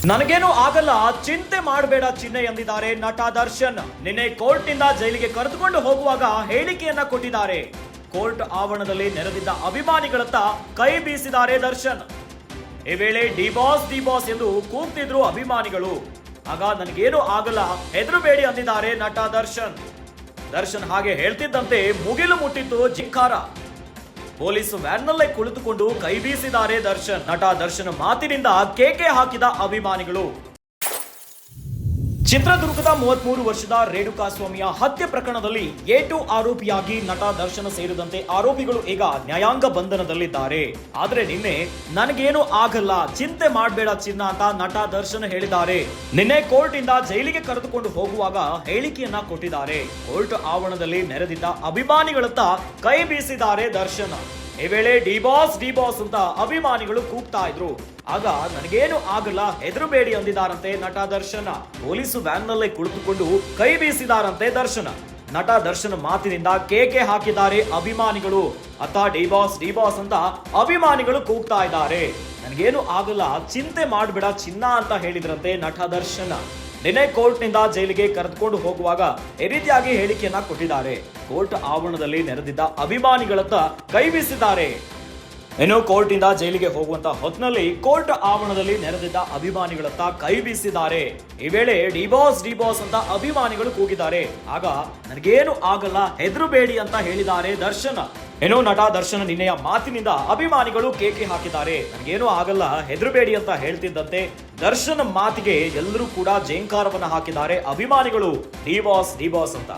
ನನಗೇನು ಆಗಲ್ಲ, ಚಿಂತೆ ಮಾಡಬೇಡ ಚಿನ್ನೆ ಎಂದಿದ್ದಾರೆ ನಟ ದರ್ಶನ್. ನಿನ್ನೆ ಕೋರ್ಟ್ನಿಂದ ಜೈಲಿಗೆ ಕರೆದುಕೊಂಡು ಹೋಗುವಾಗ ಹೇಳಿಕೆಯನ್ನ ಕೊಟ್ಟಿದ್ದಾರೆ. ಕೋರ್ಟ್ ಆವರಣದಲ್ಲಿ ನೆರೆದಿದ್ದ ಅಭಿಮಾನಿಗಳತ್ತ ಕೈ ಬೀಸಿದ್ದಾರೆ ದರ್ಶನ್. ಈ ವೇಳೆ ಡಿ ಬಾಸ್ ಎಂದು ಕೂಗ್ತಿದ್ರು ಅಭಿಮಾನಿಗಳು. ಆಗ ನನಗೇನು ಆಗಲ್ಲ, ಹೆದರಬೇಡಿ ಅಂದಿದ್ದಾರೆ ನಟ ದರ್ಶನ್. ದರ್ಶನ್ ಹಾಗೆ ಹೇಳ್ತಿದ್ದಂತೆ ಮುಗಿಲು ಮುಟ್ಟಿತ್ತು ಜಿಂಕಾರ. ಪೊಲೀಸ್ ವ್ಯಾನ್ನಲ್ಲೇ ಕುಳಿತುಕೊಂಡು ಕೈ ಬೀಸಿದ್ದಾರೆ ದರ್ಶನ್. ನಟ ದರ್ಶನ್ ಮಾತಿನಿಂದ ಕೇಕೆ ಹಾಕಿದ ಅಭಿಮಾನಿಗಳು. ಚಿತ್ರದುರ್ಗದ 33 ವರ್ಷದ ರೇಣುಕಾಸ್ವಾಮಿಯ ಹತ್ಯೆ ಪ್ರಕರಣದಲ್ಲಿ A2 ಆರೋಪಿಯಾಗಿ ನಟ ದರ್ಶನ್ ಸೇರಿದಂತೆ ಆರೋಪಿಗಳು ಈಗ ನ್ಯಾಯಾಂಗ ಬಂಧನದಲ್ಲಿದ್ದಾರೆ. ಆದ್ರೆ ನಿನ್ನೆ ನನಗೇನು ಆಗಲ್ಲ, ಚಿಂತೆ ಮಾಡಬೇಡ ಚಿನ್ನ ಅಂತ ನಟ ದರ್ಶನ್ ಹೇಳಿದ್ದಾರೆ. ನಿನ್ನೆ ಕೋರ್ಟ್ ಇಂದ ಜೈಲಿಗೆ ಕರೆದುಕೊಂಡು ಹೋಗುವಾಗ ಹೇಳಿಕೆಯನ್ನ ಕೊಟ್ಟಿದ್ದಾರೆ. ಕೋರ್ಟ್ ಆವರಣದಲ್ಲಿ ನೆರೆದಿದ್ದ ಅಭಿಮಾನಿಗಳತ್ತ ಕೈ ಬೀಸಿದ್ದಾರೆ ದರ್ಶನ್. ಈ ವೇಳೆ ಡಿ ಬಾಸ್ ಅಂತ ಅಭಿಮಾನಿಗಳು ಕೂಗ್ತಾ ಇದ್ರು. ಆಗ ನನಗೇನು ಆಗಲ್ಲ, ಹೆದರಬೇಡಿ ಅಂದಿದ್ದಾರಂತೆ ನಟ ದರ್ಶನ್. ಪೊಲೀಸು ವ್ಯಾನ್ನಲ್ಲೇ ಕುಳಿತುಕೊಂಡು ಕೈ ಬೀಸಿದಾರಂತೆ ದರ್ಶನ್. ನಟ ದರ್ಶನ್ ಮಾತಿನಿಂದ ಕೇಕೆ ಹಾಕಿದ್ದಾರೆ ಅಭಿಮಾನಿಗಳು. ಅತ್ತ ಡಿ ಬಾಸ್ ಅಂತ ಅಭಿಮಾನಿಗಳು ಕೂಗ್ತಾ ಇದ್ದಾರೆ. ನನಗೇನು ಆಗಲ್ಲ, ಚಿಂತೆ ಮಾಡಬೇಡ ಚಿನ್ನ ಅಂತ ಹೇಳಿದ್ರಂತೆ ನಟ ದರ್ಶನ್. ನಿನ್ನೆ ಕೋರ್ಟ್ ನಿಂದ ಜೈಲಿಗೆ ಕರೆದುಕೊಂಡು ಹೋಗುವಾಗ ಈ ರೀತಿಯಾಗಿ ಹೇಳಿಕೆಯನ್ನ ಕೊಟ್ಟಿದ್ದಾರೆ. ಕೋರ್ಟ್ ಆವರಣದಲ್ಲಿ ನೆರೆದಿದ್ದ ಅಭಿಮಾನಿಗಳತ್ತ ಕೈ ಬೀಸಿದ್ದಾರೆ. ಇನ್ನು ಕೋರ್ಟ್ ಇಂದ ಜೈಲಿಗೆ ಹೋಗುವಂತ ಹೊತ್ತಿನಲ್ಲಿ ಕೋರ್ಟ್ ಆವರಣದಲ್ಲಿ ನೆರೆದಿದ್ದ ಅಭಿಮಾನಿಗಳತ್ತ ಕೈ ಬೀಸಿದ್ದಾರೆ. ಈ ವೇಳೆ ಡಿ ಬಾಸ್ ಅಂತ ಅಭಿಮಾನಿಗಳು ಕೂಗಿದ್ದಾರೆ. ಆಗ ನನಗೇನು ಆಗಲ್ಲ, ಹೆದರಬೇಡಿ ಅಂತ ಹೇಳಿದ್ದಾರೆ ದರ್ಶನ್. ಏನೋ ನಟ ದರ್ಶನ್ ನಿನ್ನೆಯ ಮಾತಿನಿಂದ ಅಭಿಮಾನಿಗಳು ಕೇಕೆ ಹಾಕಿದ್ದಾರೆ. ನನಗೇನು ಆಗಲ್ಲ, ಹೆದರಬೇಡಿ ಅಂತ ಹೇಳ್ತಿದ್ದಂತೆ ದರ್ಶನ್ ಮಾತಿಗೆ ಎಲ್ಲರೂ ಕೂಡ ಜೇಂಕಾರವನ್ನ ಹಾಕಿದ್ದಾರೆ ಅಭಿಮಾನಿಗಳು. ಡಿ ಬಾಸ್ ಅಂತ.